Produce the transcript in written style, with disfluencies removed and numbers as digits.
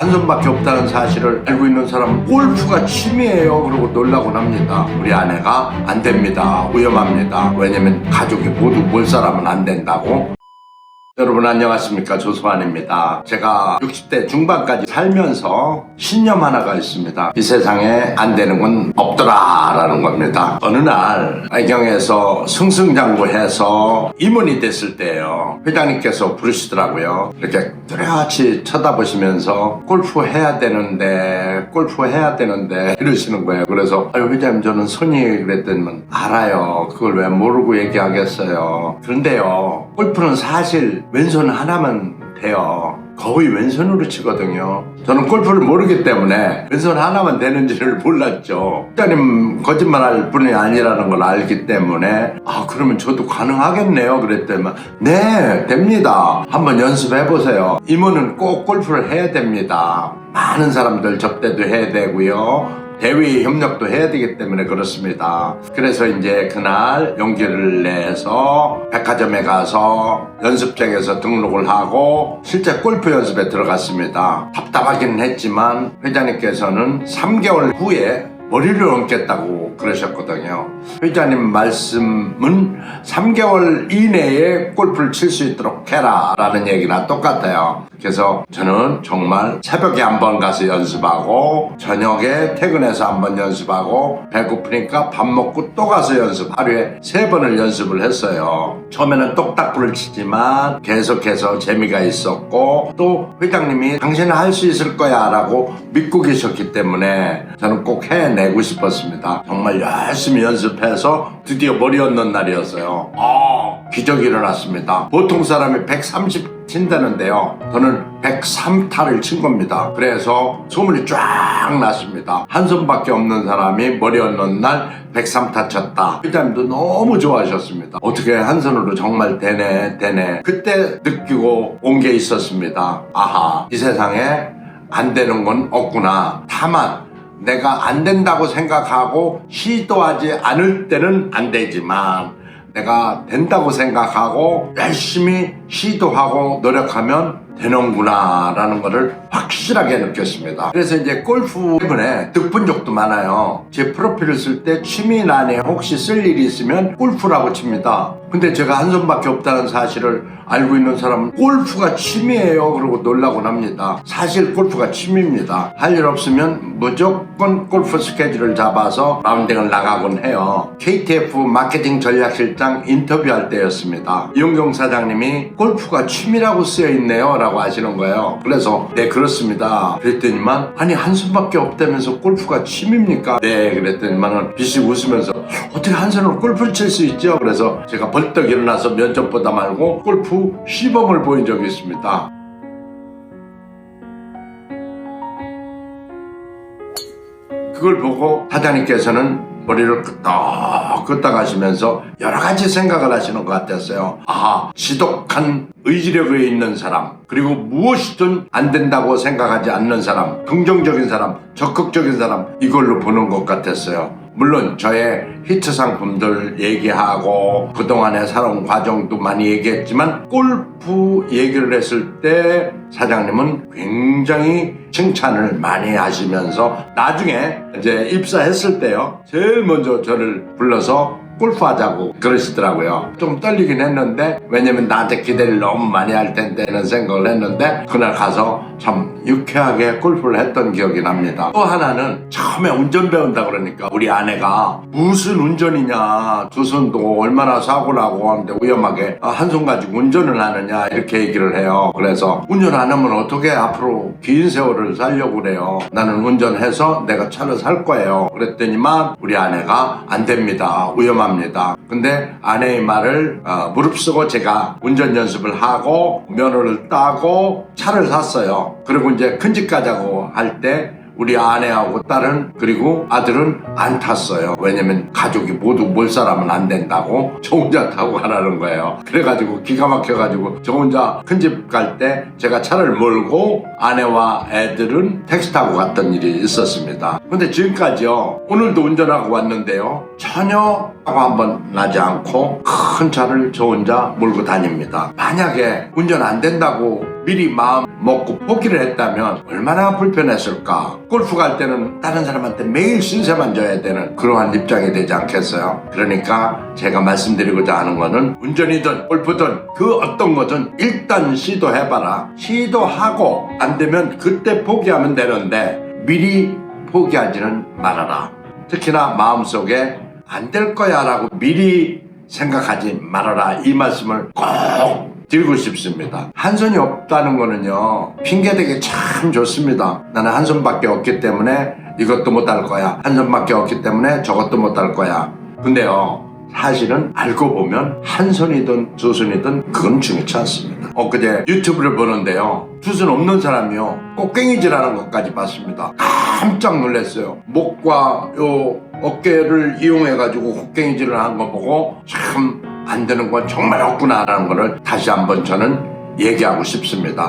한 손밖에 없다는 사실을 알고 있는 사람은 골프가 취미예요 그러고 놀라곤 합니다. 우리 아내가 안 됩니다, 위험합니다, 왜냐면 가족이 모두 몰살하면 안 된다고. 여러분 안녕하십니까, 조소환입니다. 제가 60대 중반까지 살면서 신념 하나가 있습니다. 이 세상에 안 되는 건 없더라 라는 겁니다. 어느 날 애경에서 승승장구해서 임원이 됐을 때예요. 회장님께서 부르시더라고요. 이렇게 뚜렷이 쳐다보시면서 골프 해야 되는데 이러시는 거예요. 그래서 아유 회장님 저는 손이 그랬더니 알아요, 그걸 왜 모르고 얘기하겠어요. 그런데요, 골프는 사실 왼손 하나면 돼요. 거의 왼손으로 치거든요. 저는 골프를 모르기 때문에 왼손 하나만 되는지를 몰랐죠. 회장님 거짓말할 뿐이 아니라는 걸 알기 때문에 그러면 저도 가능하겠네요 그랬더니 네 됩니다, 한번 연습해보세요. 임원은 꼭 골프를 해야 됩니다. 많은 사람들 접대도 해야 되고요, 대외 협력도 해야 되기 때문에 그렇습니다. 그래서 이제 그날 용기를 내서 백화점에 가서 연습장에서 등록을 하고 실제 골프 연습에 들어갔습니다. 답답하기는 했지만 회장님께서는 3개월 후에 머리를 얹겠다고 그러셨거든요. 회장님 말씀은 3개월 이내에 골프를 칠 수 있도록 해라 라는 얘기나 똑같아요. 그래서 저는 정말 새벽에 한번 가서 연습하고 저녁에 퇴근해서 한번 연습하고 배고프니까 밥 먹고 또 가서 연습, 하루에 3번을 연습을 했어요. 처음에는 똑딱불을 치지만 계속해서 재미가 있었고 또 회장님이 당신은 할 수 있을 거야 라고 믿고 계셨기 때문에 저는 꼭 해내고 싶었습니다. 정말 열심히 연습해서 드디어 머리 얹는 날이었어요. 기적이 일어났습니다. 보통 사람이 130 친다는데요, 저는 103타를 친 겁니다. 그래서 소문이 쫙 났습니다. 한 손밖에 없는 사람이 머리 얹는 날 103타 쳤다. 회장님도 너무 좋아하셨습니다. 어떻게 한 손으로 정말 되네. 그때 느끼고 온 게 있었습니다. 아하, 이 세상에 안 되는 건 없구나. 다만 내가 안 된다고 생각하고 시도하지 않을 때는 안 되지만 내가 된다고 생각하고 열심히 시도하고 노력하면 되는구나 라는 것을 확실하게 느꼈습니다. 그래서 이제 골프 때문에 득본 적도 많아요. 제 프로필을 쓸 때 취미란에 혹시 쓸 일이 있으면 골프라고 칩니다. 근데 제가 한 손밖에 없다는 사실을 알고 있는 사람은 골프가 취미예요 그러고 놀라곤 합니다. 사실 골프가 취미입니다. 할 일 없으면 무조건 골프 스케줄을 잡아서 라운딩을 나가곤 해요. KTF 마케팅 전략실장 인터뷰할 때였습니다. 이용경 사장님이 골프가 취미라고 쓰여있네요 라고 하시는 거예요. 그래서 네 그렇습니다 그랬더니만 아니 한 손밖에 없다면서 골프가 취미입니까? 네 그랬더니만은 비씩 웃으면서 어떻게 한 손으로 골프를 칠 수 있죠? 그래서 제가 벌떡 일어나서 면접 보다 말고 골프 시범을 보인 적이 있습니다. 그걸 보고 사장님께서는 머리를 끄덕끄덕 하시면서 여러 가지 생각을 하시는 것 같았어요. 지독한 의지력에 있는 사람, 그리고 무엇이든 안 된다고 생각하지 않는 사람, 긍정적인 사람, 적극적인 사람, 이걸로 보는 것 같았어요. 물론 저의 히트 상품들 얘기하고 그동안의 살아온 과정도 많이 얘기했지만 골프 얘기를 했을 때 사장님은 굉장히 칭찬을 많이 하시면서 나중에 이제 입사했을 때요, 제일 먼저 저를 불러서 골프하자고 그러시더라고요. 좀 떨리긴 했는데 왜냐면 나한테 기대를 너무 많이 할 텐데는 생각을 했는데 그날 가서 참 유쾌하게 골프를 했던 기억이 납니다. 또 하나는 처음에 운전 배운다 그러니까 우리 아내가 무슨 운전이냐, 두 손도 얼마나 사고 나고 하는데 위험하게 한 손 가지고 운전을 하느냐 이렇게 얘기를 해요. 그래서 운전 안 하면 어떻게 앞으로 긴 세월을 살려고 그래요. 나는 운전해서 내가 차를 살 거예요. 그랬더니만 우리 아내가 안 됩니다, 위험합니다. 근데 아내의 말을 무릅쓰고 제가 운전 연습을 하고 면허를 따고 차를 샀어요. 그리고 이제 큰 집 가자고 할 때 우리 아내하고 딸은 그리고 아들은 안 탔어요. 왜냐면 가족이 모두 몰살하면 안 된다고 저 혼자 타고 가라는 거예요. 그래가지고 기가 막혀가지고 저 혼자 큰 집 갈 때 제가 차를 몰고 아내와 애들은 택시 타고 갔던 일이 있었습니다. 근데 지금까지요, 오늘도 운전하고 왔는데요, 전혀 사고 한번 나지 않고 큰 차를 저 혼자 몰고 다닙니다. 만약에 운전 안 된다고 미리 마음 먹고 포기를 했다면 얼마나 불편했을까. 골프 갈 때는 다른 사람한테 매일 신세만 져야 되는 그러한 입장이 되지 않겠어요? 그러니까 제가 말씀드리고자 하는 거는 운전이든 골프든 그 어떤 거든 일단 시도해봐라. 시도하고 안 되면 그때 포기하면 되는데 미리 포기하지는 말아라. 특히나 마음속에 안 될 거야 라고 미리 생각하지 말아라. 이 말씀을 꼭 드리고 싶습니다. 한 손이 없다는 거는요, 핑계대기 참 좋습니다. 나는 한 손밖에 없기 때문에 이것도 못할 거야. 한 손밖에 없기 때문에 저것도 못할 거야. 근데요, 사실은 알고 보면 한 손이든 두 손이든 그건 중요치 않습니다. 엊그제 유튜브를 보는데요, 두 손 없는 사람이요, 꽃갱이질하는 것까지 봤습니다. 깜짝 놀랐어요. 목과 요 어깨를 이용해가지고 꽃갱이질을 하는 거 보고 참 안 되는 건 정말 없구나라는 거를 다시 한번 저는 얘기하고 싶습니다.